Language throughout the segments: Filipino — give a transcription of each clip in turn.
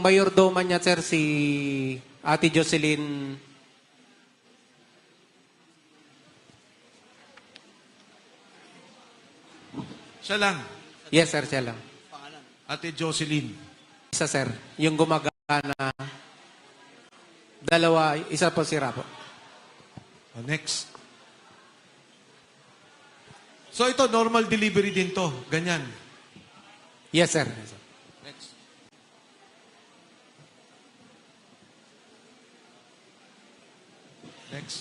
mayordoma niya, sir, si Ate Jocelyn. Siya lang. Yes, sir, siya lang. Ate Jocelyn. Isa, sir. Yung gumagana. Dalawa, isa po si Rapo. Next. So ito, normal delivery din to. Ganyan. Yes, sir. Yes, sir. Next. Next.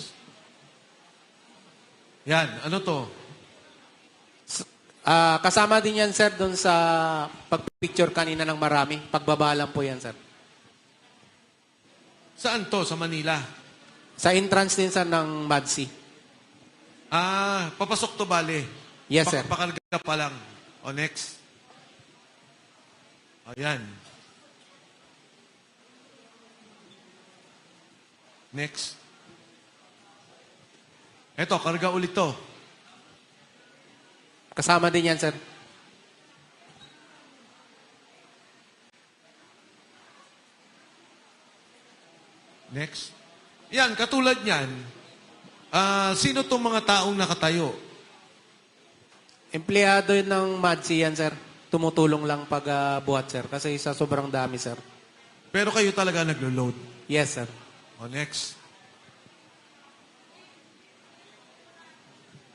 Yan. Ano to? Kasama din yan, sir, doon sa pagpicture kanina ng marami. Pagbabalang po yan, sir. Saan to? Sa Manila? Sa entrance din, sir, ng Madsi. Papasok to bale. Yes, sir. Pakarga pa lang. O, next. Ayan. Next. Eto, karga ulit to. Kasama din yan, sir. Next. Yan, katulad niyan, sino tong mga taong nakatayo? Empleyado ng Madsi yan, sir. Tumutulong lang pag buhat, sir. Kasi sa sobrang dami, sir. Pero kayo talaga naglo-load. Yes, sir. O, next.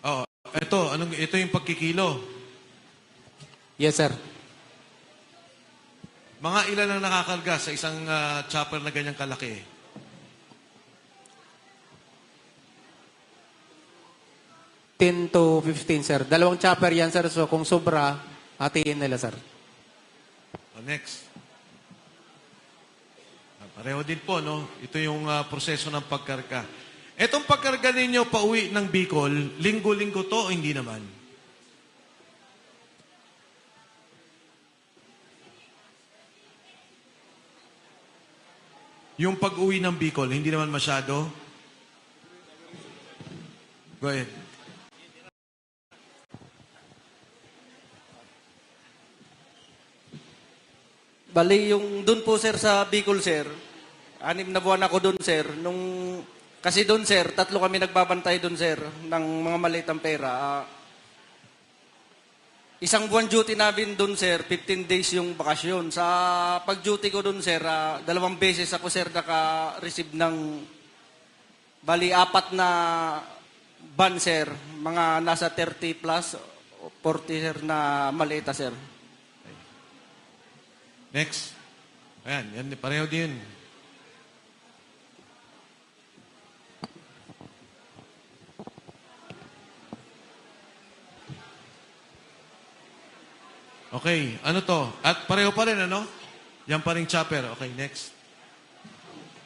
Oh, ito yung pagkikilo. Yes, sir. Mga ilan ang nakakarga sa isang chopper na ganyang kalaki? $10 to 15, sir. Dalawang chopper yan, sir. So, kung sobra, hatiin nila, sir. O, next. Pareho din po, no? Ito yung proseso ng pagkarga. Etong pagkarga ninyo pauwi ng Bicol, linggo-linggo to o hindi naman? Yung pag-uwi ng Bicol, hindi naman masyado? Go ahead. Bali, yung doon po, sir, sa Bicol, sir, 6 na buwan ako doon, sir. Kasi doon, sir, 3 kami nagbabantay doon, sir, ng mga malitang pera. Isang buwan duty namin doon, sir, 15 days yung bakasyon. Sa pag-duty ko doon, sir, 2 beses ako, sir, naka-receive ng, bali, 4 na ban, sir. Mga nasa 30 plus, 40, sir, na malita, sir. Next. Ayan, yan, pareho din. Okay, ano to? At pareho pa rin, ano? Yan pa rin chopper. Okay, next.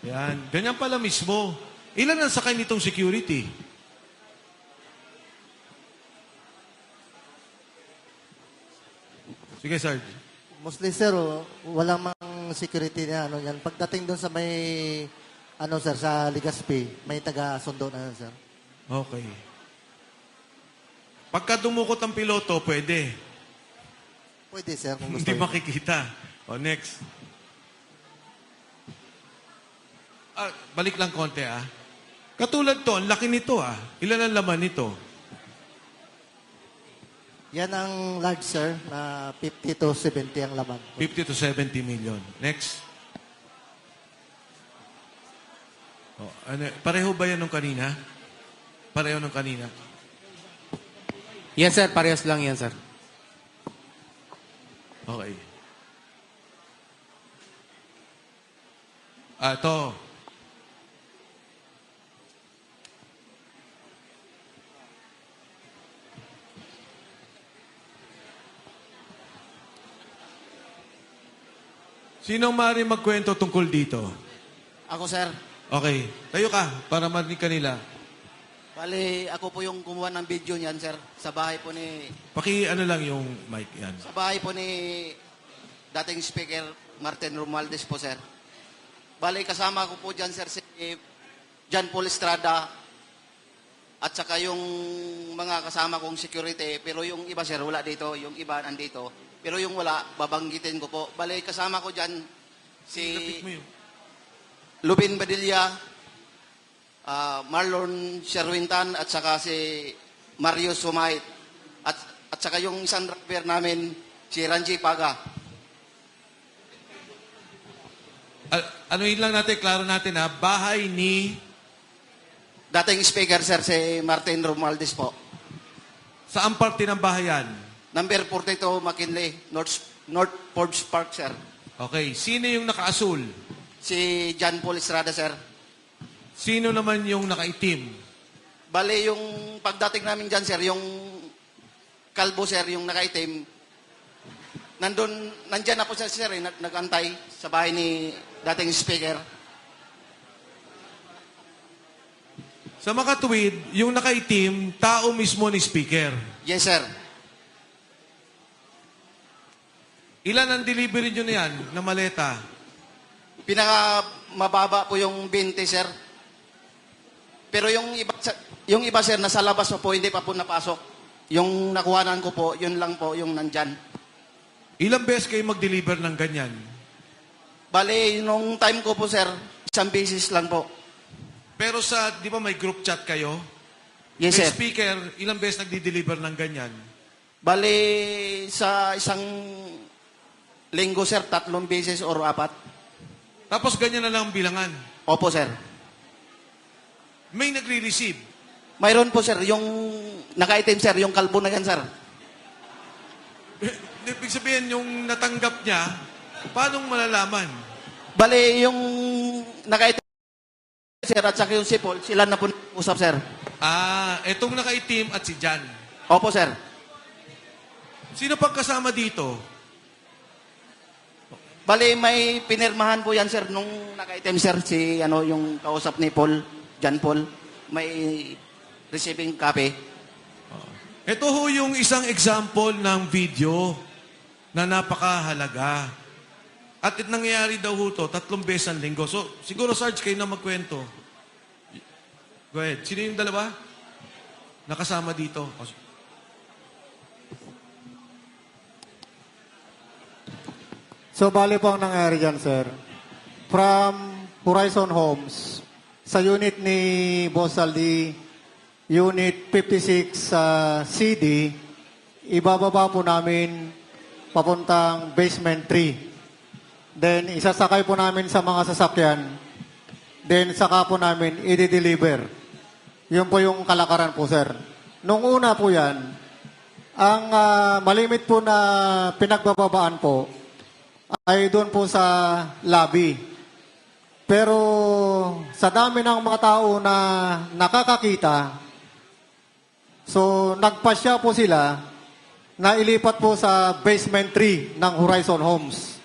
Yan, ganyan pala mismo. Ilan ang sakay nitong security? Sige, Sarge. Mostly, sir, walang mang security na ano yan. Pagdating doon sa may, ano, sir, sa Legazpi, may taga-sundo na yan, sir. Okay. Pagka dumukot ang piloto, pwede. Pwede, sir, kung gusto Hindi niyo. makikita. O, next. Balik lang konti, Katulad to, ang laki nito, Ilan ang laman nito? Yan ang large, sir, na 50 to 70 ang laman. 50 to 70 million. Next. Pareho ba yan nung kanina? Pareho nung kanina? Yes, sir. Parehas lang yan, sir. Okay. Ito. Sinong maaari magkwento tungkol dito? Ako, sir. Okay. Tayo ka para marinig kanila. Bali, ako po yung kumuha ng video niyan, sir. Sa bahay po ni... Ano lang yung mic yan. Sa bahay po ni dating speaker Martin Romualdez po, sir. Bali, kasama ko po dyan, sir, si John Paul Estrada at saka yung mga kasama kong security. Pero yung iba, sir, wala dito. Yung iba nandito. Pero yung wala, babanggitin ko po. Bali, kasama ko dyan Lapit Si mo yun. Lubin Badilla, Marlon Sherwintan, at saka si Mario Sumait. At saka yung isang driver namin, si Ranji Paga. Ano yun lang natin, klaro natin ha, bahay ni, Dating speaker, sir, si Martin Romualdez po. saan parte ng bahayan? Number 42, McKinley, North Forbes Park, sir. Okay, sino yung nakaasul? Si John Paul Estrada, sir. Sino naman yung nakaitim? Bale, yung pagdating namin dyan, sir, yung kalbo, sir, yung nakaitim, nandyan na po siya, sir, nag-antay sa bahay ni dating speaker. Sa makatuwid, yung nakaitim, tao mismo ni speaker. Yes, sir. Ilan ang delivery nyo na yan, na maleta? Pinaka mababa po yung 20, sir. Pero yung iba, sir, nasa labas pa po, hindi pa po napasok. Yung nakuhanan ko po, yun lang po yung nandyan. Ilang beses kayo mag-deliver ng ganyan? Bale, nung time ko po, sir, isang beses lang po. Pero di ba may group chat kayo? Yes, May sir. speaker, ilang beses nagdi-deliver ng ganyan? Bale, sa isang linggo, sir, 3 beses or 4. Tapos ganyan na lang ang bilangan. Opo, sir. May nagre-receive. Mayroon po, sir, yung naka-item, sir, yung kalbo na yan, sir. Ibig sabihin, yung natanggap niya, paano malalaman? Bale, yung naka-item, sir, at saka yung si Paul, sila na po usap, sir. Etong nakaitim at si Jan. Opo, sir. Sino pang kasama dito? Bale, may pinirmahan po yan, sir, nung naka-item, sir, si, yung kausap ni Paul, John Paul, may receiving copy. Ito ho yung isang example ng video na napakahalaga. At nangyayari daw ho to 3 beses ang linggo. So, siguro, Sarge, kayo na magkwento. Go ahead. Sino yung dalawa? Nakasama dito. So, bali po ang nangyari dyan, sir. From Horizon Homes, sa unit ni Boss Aldi, Unit 56 CD, ibababa po namin papuntang basement 3. Then, isasakay po namin sa mga sasakyan. Then, saka po namin i-deliver. Yun po yung kalakaran po, sir. Nung una po yan, ang malimit po na pinagbababaan po ay doon po sa lobby. Pero sa dami ng mga tao na nakakakita, so nagpasya po sila na ilipat po sa basement 3 ng Horizon Homes.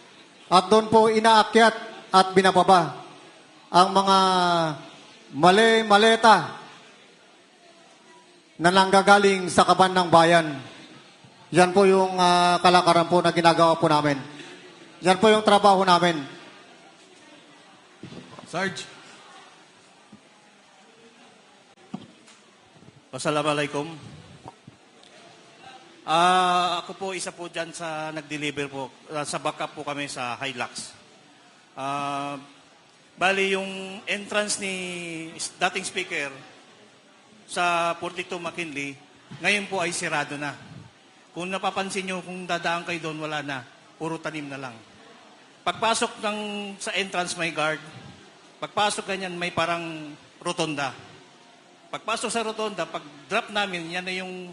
At doon po inaakyat at binababa ang mga maleta na nanggagaling sa kaban ng bayan. Yan po yung kalakaran po na ginagawa po namin. Yan po yung trabaho namin. Sarge? Assalamualaikum. Ako po, isa po dyan sa nag-deliver po. Sa backup po kami sa Hilux. Bali, yung entrance ni dating speaker sa 42 McKinley, ngayon po ay sirado na. Kung napapansin nyo, kung dadaan kayo doon, wala na. Puro tanim na lang. Pagpasok sa entrance, may guard. Pagpasok ganyan, may parang rotonda. Pagpasok sa rotonda, pag drop namin, yan na yung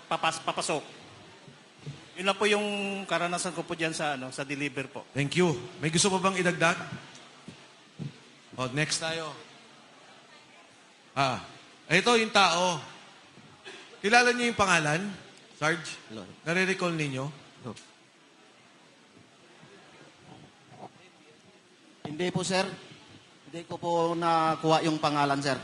papasok. Yun lang po yung karanasan ko po dyan sa deliver po. Thank you. May gusto pa bang idagdag? Next tayo. Ito yung tao. Kilala niyo yung pangalan? Sarge? Nare-recall ninyo? Hindi po, sir. Hindi ko po nakuha yung pangalan, sir.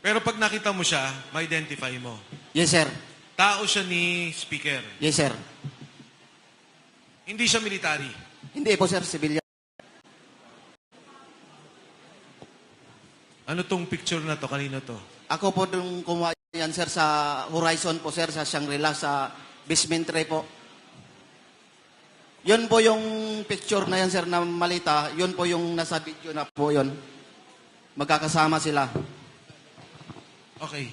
Pero pag nakita mo siya, ma-identify mo. Yes, sir. Tao siya ni speaker. Yes, sir. Hindi siya military. Hindi po, sir. Civilian. Ano tong picture na to? Kanino to? Ako po nung kumuha yan, sir, sa Horizon po, sir, sa Shangri-La, sa basement 3 po. Yun po yung picture na yan, sir, na malita. Yun po yung nasa video na po yun. Magkakasama sila. Okay.